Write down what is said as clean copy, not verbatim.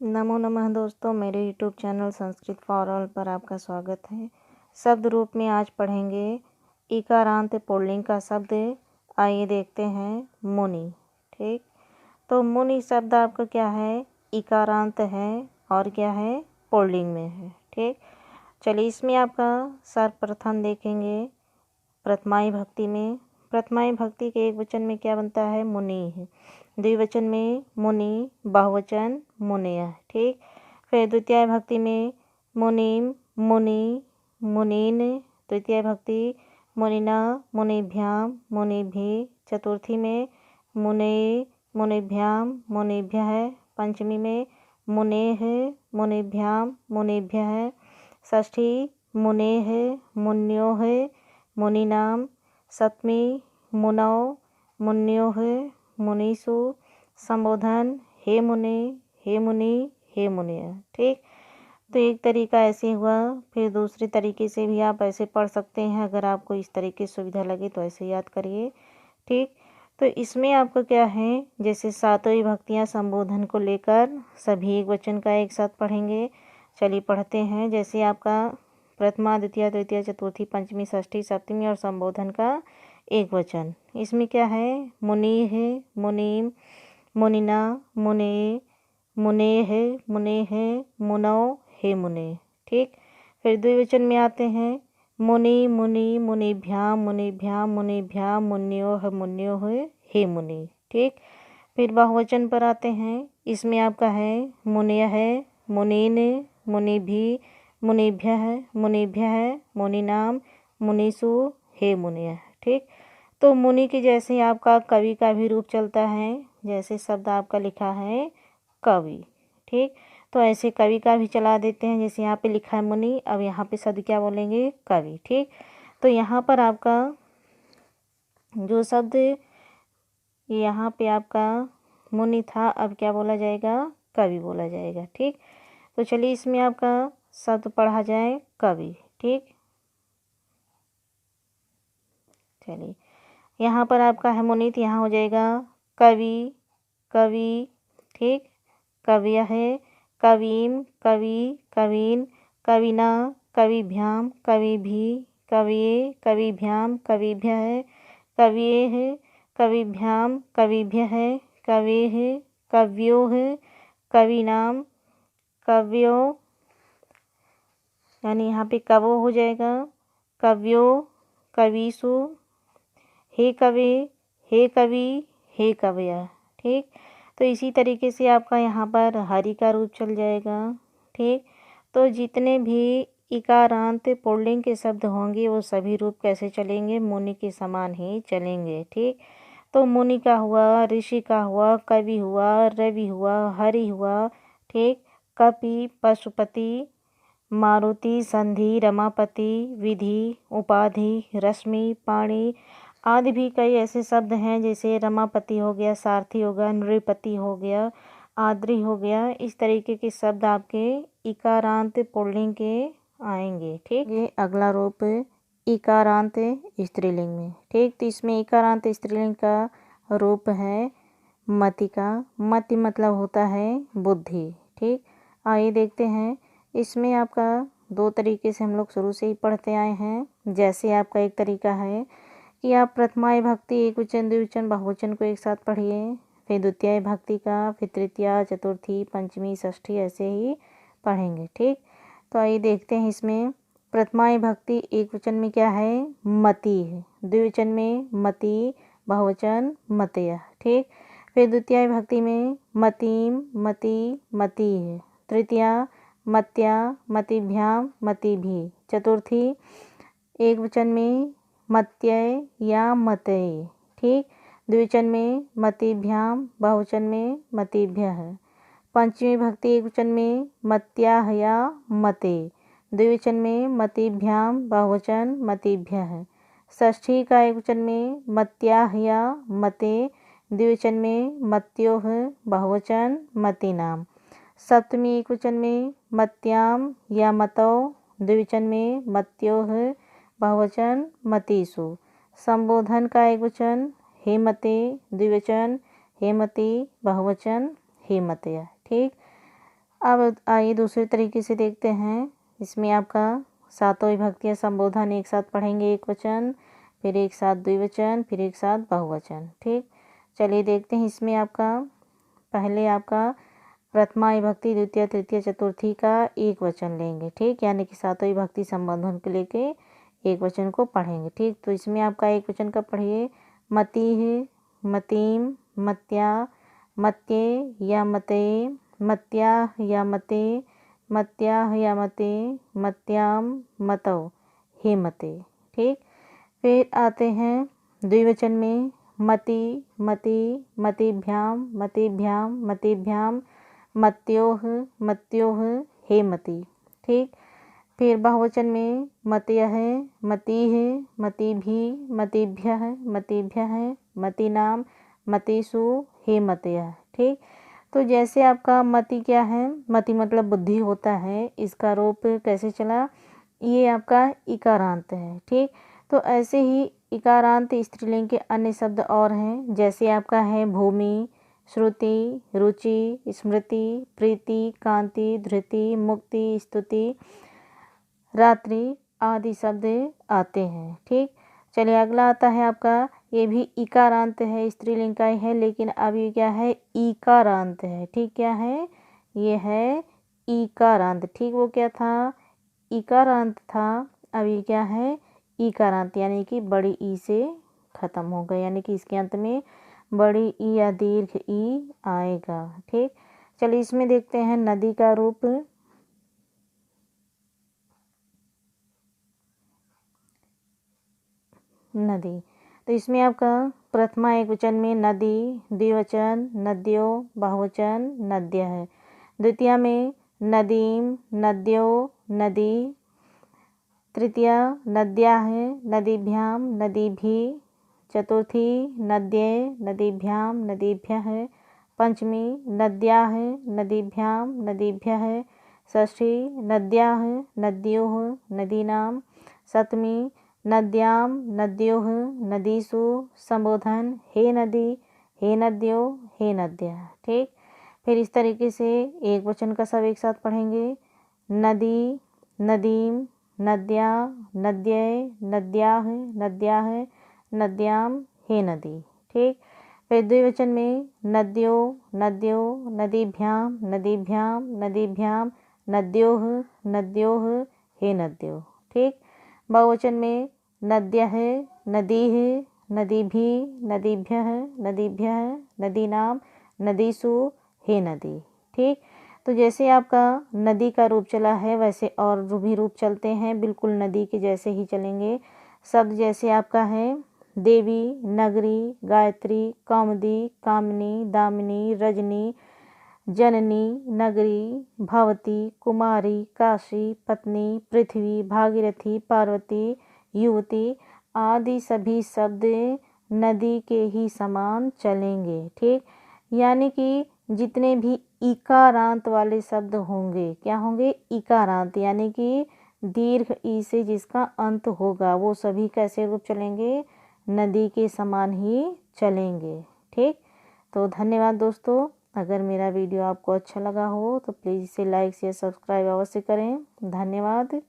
नमो नमः दोस्तों, मेरे YouTube channel Sanskrit for all पर आपका स्वागत है। शब्द रूप में आज पढ़ेंगे इकारांत पुल्लिंग का शब्द। आइए देखते हैं मुनि। ठीक, तो मुनि शब्द आपका क्या है, इकारांत है और क्या है, पुल्लिंग में है। ठीक, चलिए इसमें आपका सर्वप्रथम देखेंगे प्रथमाई भक्ति में। प्रथमाई भक्ति के एक वचन में क्या बनता है, मुनि है। द्विवचन में मुनि, बहुवचन मुनिया। ठीक, फिर द्वितीय भक्ति में मुनिम, मुनि, मुनीन। तृतीय भक्ति मुनिना, मुनिभ्याम, मुनिभि। चतुर्थी में मुने, मुनिभ्याम, मुनिभ्यः। पंचमी में मुनेः, मुनिभ्याम, मुनिभ्यः। षष्ठी मुनेः, मुन्योः, मुनीनाम। सप्तमी मुनौ, मुन्योः, मुनीषु। संबोधन हे मुनि, हे मुनि, हे मुनिया। ठीक, तो एक तरीका ऐसे हुआ। फिर दूसरे तरीके से भी आप ऐसे पढ़ सकते हैं, अगर आपको इस तरीके सुविधा लगे तो ऐसे याद करिए। ठीक, तो इसमें आपको क्या है, जैसे सातों भक्तियाँ संबोधन को लेकर सभी एक वचन का एक साथ पढ़ेंगे। चलिए पढ़ते हैं। जैसे आपका प्रथमा, द्वितीय, तृतीय, चतुर्थी, पंचमी, षष्ठी, सप्तमी और संबोधन का एक वचन। इसमें क्या है, मुनि है, मुनीम, मुनिना, मुने, मुनेः, मुनेः, मुनौ, हे मुने। ठीक, फिर द्विवचन में आते हैं मुनि, मुनि, मुनिभ्याम, मुनिभ्याम, मुनिभ्याम, मुन्योः, मुन्योः, हे मुनि। ठीक, फिर बहुवचन पर आते हैं। इसमें आपका है मुनयः, मुनीन, मुनिभि, मुनिभ्यः, मुनिभ्यः, मुनीनाम, मुनीषु, हे मुनियः। ठीक, तो मुनि के जैसे आपका कवि का भी रूप चलता है। जैसे शब्द आपका लिखा है कवि। ठीक, तो ऐसे कवि का भी चला देते हैं। जैसे यहाँ पे लिखा है मुनि, अब यहाँ पे शब्द क्या बोलेंगे, कवि। ठीक, तो यहाँ पर आपका जो शब्द यहाँ पे आपका मुनि था, अब क्या बोला जाएगा, कवि बोला जाएगा। ठीक, तो चलिए इसमें आपका शब्द पढ़ा जाए कवि। ठीक, चलिए यहाँ पर आपका है मुनि, तो यहाँ हो जाएगा कवि, कवि। ठीक, कव्य है, कवीम, कवि, कवीन, कविना, कविभ्याम, कविभि, कविये, कविभ्याम, कविभ्यः, कवियेः, कविभ्याम, कविभ्यः, कवेः, कव्योः, कवीनाम, कव्यो, यानी यहाँ पे कवो हो जाएगा, कव्यो, कविषु, हे कवि, हे कवि, हे कवया। ठीक, तो इसी तरीके से आपका यहाँ पर हरि का रूप चल जाएगा। ठीक, तो जितने भी इकारांत पुल्लिंग के शब्द होंगे वो सभी रूप कैसे चलेंगे, मुनि के समान ही चलेंगे। ठीक, तो मुनि का हुआ, ऋषि का हुआ, कवि हुआ, रवि हुआ, हरि हुआ। ठीक, कपि, पशुपति, मारुति, संधि, रमापति, विधि, उपाधि, रश्मि, पाणि आदि भी कई ऐसे शब्द हैं। जैसे रमापति हो गया, सारथी हो गया, नृपति हो गया, आद्री हो गया। इस तरीके के शब्द आपके इकारांत पुल्लिंग के आएंगे। ठीक, ये अगला रूप इकारांत स्त्रीलिंग में। ठीक, तो इसमें इकारांत स्त्रीलिंग का रूप है मति का। मति मतलब होता है बुद्धि। ठीक, आइए देखते हैं। इसमें आपका दो तरीके से हम लोग शुरू से ही पढ़ते आए हैं। जैसे आपका एक तरीका है कि आप प्रथमाई भक्ति एक वचन, द्विवचन, बहुवचन को एक साथ पढ़िए। फिर द्वितीय भक्ति का, फिर तृतीया, चतुर्थी, पंचमी, षष्ठी ऐसे ही पढ़ेंगे। ठीक, तो आइए देखते हैं। इसमें प्रथमाई भक्ति एक वचन में क्या है, मति है। द्विवचन में मति, बहुवचन मतय। ठीक, फिर द्वितीय भक्ति में मतिम, मति, मति है। तृतीया मत्या, मतिभ्याम, मतिभि। चतुर्थी एक वचन में मत्यय या मतय। ठीक, द्विवचन में मतिभ्याम, बहुवचन में मतिभ्यः। पंचमी भक्ति एक वचन में मत्याः या मते, द्विवचन में मतिभ्याम, बहुवचन मतिभ्यः। षष्ठी का एक वचन में मत्याः या मते, द्विवचन में मत्योः, बहुवचन मतीनाम। सप्तमी एक वचन में मत्याम या मतौ, द्विवचन में मत्योः, बहुवचन मतीषु। संबोधन का एक वचन हेमते, द्विवचन हेमति, बहुवचन हेमतया। ठीक, अब आइए दूसरे तरीके से देखते हैं। इसमें आपका सातों विभक्तियाँ संबोधन एक साथ पढ़ेंगे, एक वचन, फिर एक साथ द्विवचन, फिर एक साथ बहुवचन। ठीक, चलिए देखते हैं। इसमें आपका पहले आपका प्रथमा विभक्ति, द्वितीय, तृतीय, चतुर्थी का एक वचन लेंगे। ठीक, यानी कि सातों विभक्ति संबोधन को लेके एक वचन को पढ़ेंगे। ठीक, तो इसमें आपका एक वचन का पढ़िए। मतिः, मतिम, मत्या, मत्ये या मते, मत्याः या मते, मत्याः या मते, मत्याम, मतौ, हे मते। ठीक, फिर आते हैं द्विवचन में। मति, मति, मतिभ्याम, मतिभ्याम, मतिभ्याम, मत्योः, मत्योः, हे मति। ठीक, फिर बहुवचन में मतयः, मतिः, मतिभिः, मतिभ्यः, मतिभ्यः, मतीनाम, मतीषु, हे मतयः। ठीक, तो जैसे आपका मति क्या है, मति मतलब बुद्धि होता है, इसका रूप कैसे चला, ये आपका इकारांत है। ठीक, तो ऐसे ही इकारांत स्त्रीलिंग के अन्य शब्द और हैं, जैसे आपका है भूमि, श्रुति, रुचि, स्मृति, प्रीति, कांति, धृति, मुक्ति, स्तुति, रात्रि आदि शब्द आते हैं। ठीक, चलिए अगला आता है आपका, ये भी इकारांत है, स्त्रीलिंग का ही है, लेकिन अब ये क्या है, ईकारांत है। ठीक, क्या है, ये है ईकारांत। ठीक, वो क्या था, इकारांत था, अब ये क्या है, ईकारांत, यानी कि बड़ी ई से खत्म हो गया, यानी कि इसके अंत में बड़ी ई या दीर्घ ई आएगा। ठीक, चलिए इसमें देखते हैं नदी का रूप। नदी, तो इसमें आपका प्रथमा एक वचन में नदी, द्विवचन नद्यो, बहुवचन नद्य है। द्वितीय में नदीम, नद्यो, नदी, तृतीय नद्याः, नदीभ्याम, नदीभिः, चतुर्थी नद्ये, नदीभ्याम, नदीभ्यः, पंचमी नद्याः, नदीभ्याम, नदीभ्यः, षष्ठी नद्याः, नद्योः, नदीनां, सप्तमी नद्यां, नद्योः, नदीषु, संबोधन हे नदी, हे नद्यो, हे नद्यः। ठीक, फिर इस तरीके से एक वचन का सब एक साथ पढ़ेंगे। नदी, नदीम, नद्या, नद्ये, नद्याः, नद्याः, नद्याम, हे नदी। ठीक, फिर द्विवचन में नद्यो, नद्यो, नदीभ्याम, नदीभ्याम, नदीभ्याम, नद्योः, नद्योः, हे नद्यो। ठीक, बहुवचन में नद्यः, नदीः, नदीभिः, नदीभ्यः, नदीभ्यः, नदीनां, नदीषु, हे नदी। ठीक, तो जैसे आपका नदी का रूप चला है, वैसे और भी रूप चलते हैं, बिल्कुल नदी के जैसे ही चलेंगे। शब्द जैसे आपका है देवी, नगरी, गायत्री, कामदी, कामिनी, दामिनी, रजनी, जननी, नगरी, भवती, कुमारी, काशी, पत्नी, पृथ्वी, भागीरथी, पार्वती, युवती आदि सभी शब्द नदी के ही समान चलेंगे। ठीक, यानी कि जितने भी इकारांत वाले शब्द होंगे, क्या होंगे, इकारांत, यानी कि दीर्घ ई से जिसका अंत होगा, वो सभी कैसे रूप चलेंगे, नदी के समान ही चलेंगे। ठीक, तो धन्यवाद दोस्तों। अगर मेरा वीडियो आपको अच्छा लगा हो तो प्लीज़ इसे लाइक शेयर सब्सक्राइब अवश्य करें। धन्यवाद।